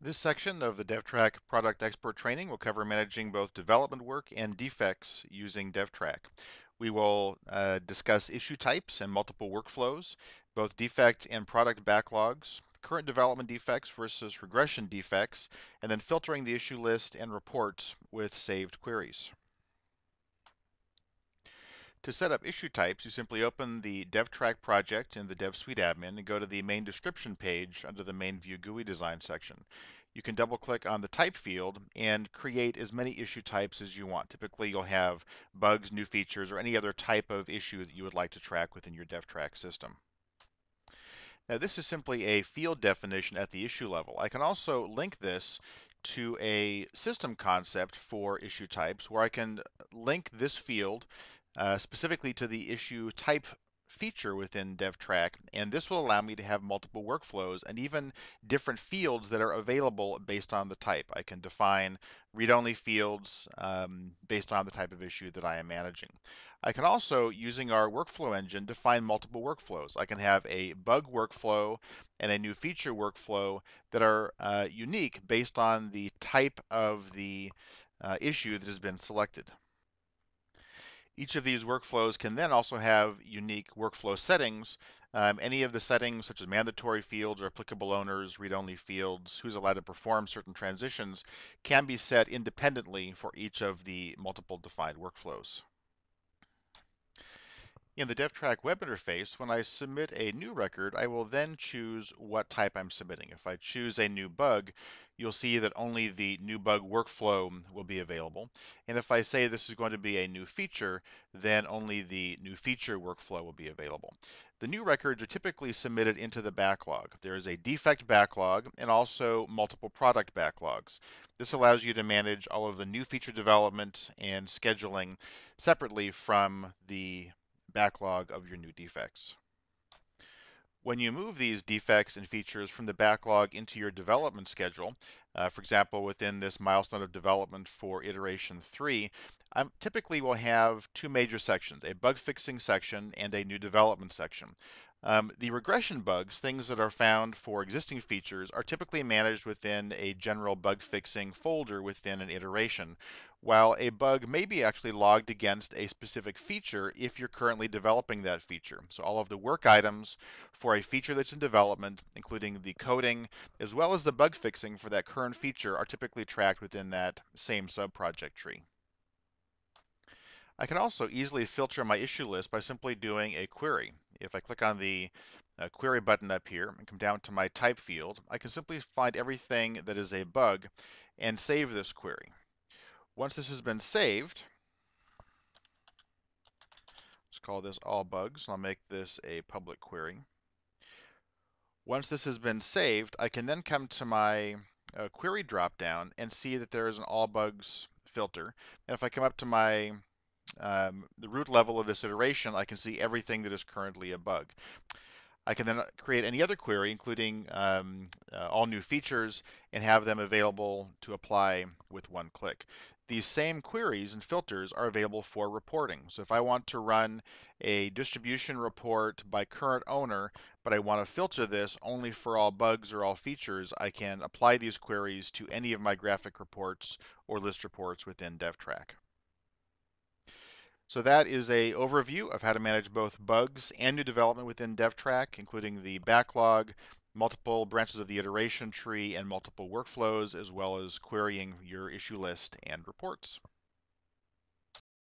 This section of the DevTrack product expert training will cover managing both development work and defects using DevTrack. We will discuss issue types and multiple workflows, both defect and product backlogs, current development defects versus regression defects, and then filtering the issue list and reports with saved queries. To set up issue types, you simply open the DevTrack project in the DevSuite admin and go to the main description page under the main view GUI design section. You can double click on the type field and create as many issue types as you want. Typically, you'll have bugs, new features, or any other type of issue that you would like to track within your DevTrack system. Now, this is simply a field definition at the issue level. I can also link this to a system concept for issue types where I can link this field specifically to the issue type feature within DevTrack, and this will allow me to have multiple workflows and even different fields that are available based on the type. I can define read-only fields based on the type of issue that I am managing. I can also, using our workflow engine, define multiple workflows. I can have a bug workflow and a new feature workflow that are unique based on the type of the issue that has been selected. Each of these workflows can then also have unique workflow settings. Any of the settings, such as mandatory fields or applicable owners, read-only fields, who's allowed to perform certain transitions, can be set independently for each of the multiple defined workflows. In the DevTrack web interface, when I submit a new record, I will then choose what type I'm submitting. If I choose a new bug, you'll see that only the new bug workflow will be available. And if I say this is going to be a new feature, then only the new feature workflow will be available. The new records are typically submitted into the backlog. There is a defect backlog and also multiple product backlogs. This allows you to manage all of the new feature development and scheduling separately from the backlog of your new defects. When you move these defects and features from the backlog into your development schedule, for example, within this milestone of development for iteration 3, I typically will have two major sections, a bug fixing section and a new development section. The regression bugs, things that are found for existing features, are typically managed within a general bug fixing folder within an iteration, while a bug may be actually logged against a specific feature if you're currently developing that feature. So all of the work items for a feature that's in development, including the coding as well as the bug fixing for that current feature, are typically tracked within that same subproject tree. I can also easily filter my issue list by simply doing a query. If I click on the query button up here and come down to my type field, I can simply find everything that is a bug and save this query. Once this has been saved, let's call this all bugs. I'll make this a public query. Once this has been saved, I can then come to my query dropdown and see that there is an all bugs filter. And if I come up to my the root level of this iteration, I can see everything that is currently a bug. I can then create any other query, including all new features, and have them available to apply with one click. These same queries and filters are available for reporting. So if I want to run a distribution report by current owner, but I want to filter this only for all bugs or all features, I can apply these queries to any of my graphic reports or list reports within DevTrack. So that is a overview of how to manage both bugs and new development within DevTrack, including the backlog, multiple branches of the iteration tree, and multiple workflows, as well as querying your issue list and reports.